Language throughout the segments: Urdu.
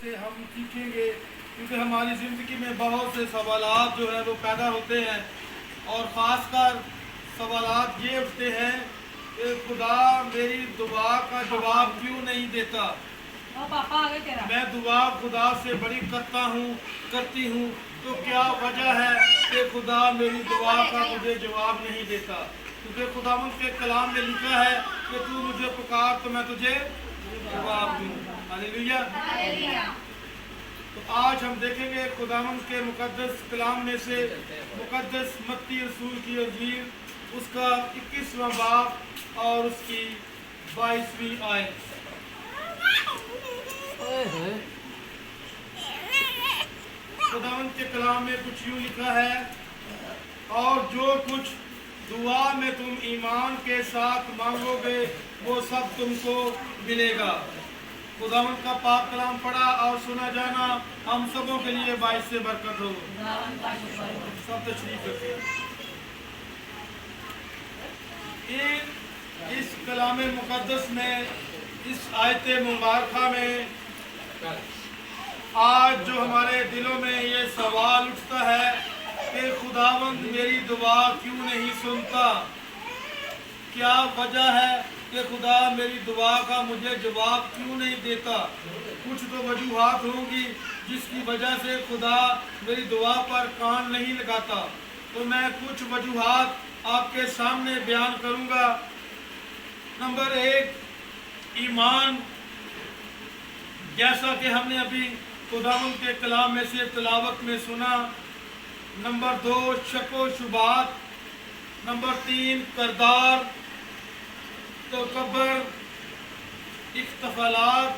سے ہم سیکھیں گے، کیونکہ ہماری زندگی میں بہت سے سوالات جو ہے وہ پیدا ہوتے ہیں، اور خاص کر سوالات یہ اٹھتے ہیں کہ خدا میری دعا کا جواب کیوں نہیں دیتا؟ میں دعا خدا سے بڑی کرتی ہوں، تو کیا وجہ ہے کہ خدا میری دعا کا مجھے جواب نہیں دیتا؟ کیونکہ خداوند کے کلام میں لکھا ہے کہ تو مجھے پکار تو میں تجھے جواب دوں۔ ہاللیلویہ۔ تو آج ہم دیکھیں گے خداوند کے مقدس کلام میں سے مقدس متی رسول کی انجیل، اس کا 21واں باب اور اس کی 22ویں آیت۔ خداوند کے کلام میں کچھ یوں لکھا ہے، اور جو کچھ دعا میں تم ایمان کے ساتھ مانگو گے وہ سب تم کو ملے گا۔ خداوند کا پاک کلام پڑھا اور سنا جانا ہم سبوں کے لیے باعث سے برکت ہو۔ سب تشریف رکھیں۔ اس کلام مقدس میں، اس آیت مبارکہ میں آج جو ہمارے دلوں میں یہ سوال اٹھتا ہے کہ خداوند میری دعا کیوں نہیں سنتا؟ کیا وجہ ہے کہ خدا میری دعا کا مجھے جواب کیوں نہیں دیتا؟ کچھ تو وجوہات ہوں گی جس کی وجہ سے خدا میری دعا پر کان نہیں لگاتا، تو میں کچھ وجوہات آپ کے سامنے بیان کروں گا۔ نمبر 1، ایمان، جیسا کہ ہم نے ابھی خداوند کے کلام میں سے تلاوت میں سنا۔ نمبر 2، شک و شبہات۔ نمبر 3، کردار، تکبر، اختلافات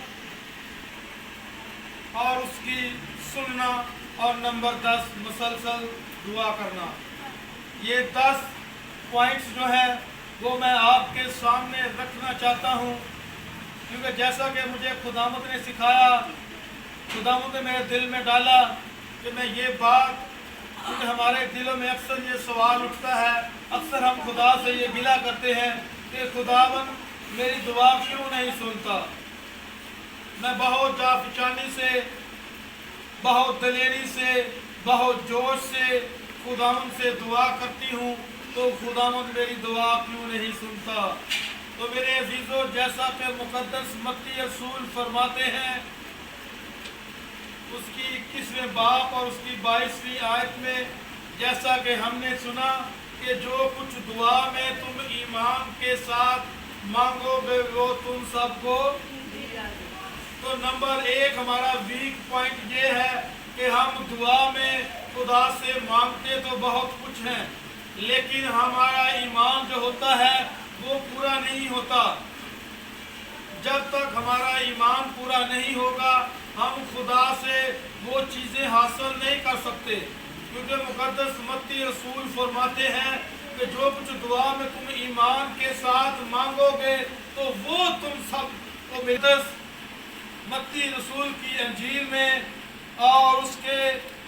اور اس کی سننا، اور نمبر 10، مسلسل دعا کرنا۔ یہ 10 پوائنٹس جو ہیں وہ میں آپ کے سامنے رکھنا چاہتا ہوں، کیونکہ جیسا کہ مجھے خداوند نے سکھایا، خداوند نے میرے دل میں ڈالا کہ میں یہ بات، کیونکہ ہمارے دلوں میں اکثر یہ سوال اٹھتا ہے، اکثر ہم خدا سے یہ گلہ کرتے ہیں کہ خداوند میری دعا کیوں نہیں سنتا؟ میں بہت جافچانی سے، بہت دلیری سے، بہت جوش سے خداوند سے دعا کرتی ہوں، تو خداوند میری دعا کیوں نہیں سنتا؟ تو میرے عزیزو، جیسا کہ مقدس متی رسول فرماتے ہیں اس کی 21ویں باب اور اس کی 22ویں آیت میں، جیسا کہ ہم نے سنا کہ جو کچھ دعا میں تم ایمان کے ساتھ مانگو گے وہ تم سب کو۔ تو نمبر 1 ہمارا ویک پوائنٹ یہ ہے کہ ہم دعا میں خدا سے مانگتے تو بہت کچھ ہیں، لیکن ہمارا ایمان جو ہوتا ہے وہ پورا نہیں ہوتا۔ جب تک ہمارا ایمان پورا نہیں ہوگا ہم خدا سے وہ چیزیں حاصل نہیں کر سکتے، کیونکہ مقدس متی رسول فرماتے ہیں کہ جو کچھ دعا میں تم ایمان کے ساتھ مانگو گے تو وہ تم سب کو۔ مقدس متی رسول کی انجیل میں اور اس کے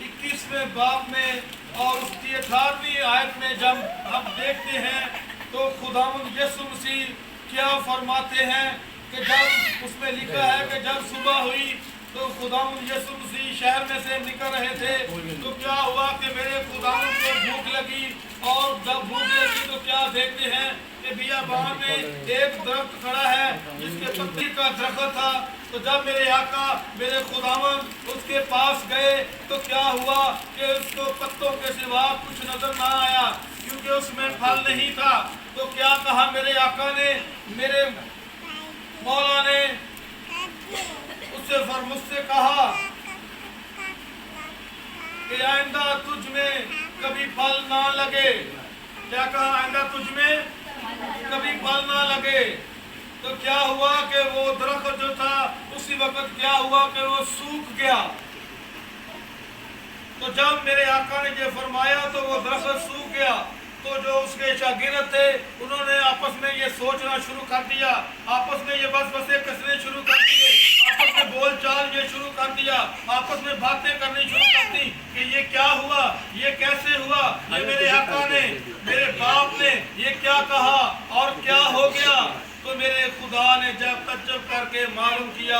21ویں باب میں اور اس کی 18ویں آیت میں جب ہم دیکھتے ہیں تو خداوند یسوع مسیح کیا فرماتے ہیں کہ جب اس میں لکھا ہے کہ جب صبح ہوئی تو خداوند یسوع مسیح شہر میں سے نکل رہے تھے، تو کیا ہوا کہ میرے خداوند کو بھوک لگی، اور جب بھوک لگی تو کیا دیکھتے ہیں کہ بیابان میں ایک درخت کھڑا ہے جس کے پتی کا درخت تھا۔ تو جب میرے آقا میرے خداوند اس کے پاس گئے تو کیا ہوا کہ اس کو پتوں کے سوا کچھ نظر نہ آیا، کیونکہ اس میں پھل نہیں تھا۔ تو کیا کہا میرے آقا نے، میرے مولا نے مجھ سے کہا کہ آئندہ تجھ میں کبھی پھل نہ لگے۔ کیا کہا؟ آئندہ تجھ میں کبھی پھل نہ لگے۔ تو کیا ہوا کہ وہ درخت جو تھا اسی وقت کیا ہوا کہ وہ سوکھ گیا۔ تو جب میرے آقا نے یہ فرمایا تو وہ درخت سوکھ گیا، تو جو اس کے شاگرد تھے انہوں نے آپس میں یہ سوچنا شروع کر دیا، آپس میں یہ وسوسے کسنے شروع کر دیے، آپس میں بول چال یہ شروع کر دیا، آپس میں باتیں کرنی شروع کر دی کہ یہ کیا ہوا، یہ کیسے ہوا، یہ میرے آقا نے، میرے باپ نے یہ کیا کہا اور کیا ہو گیا۔ تو میرے خدا نے جب تعجب کر کے معلوم کیا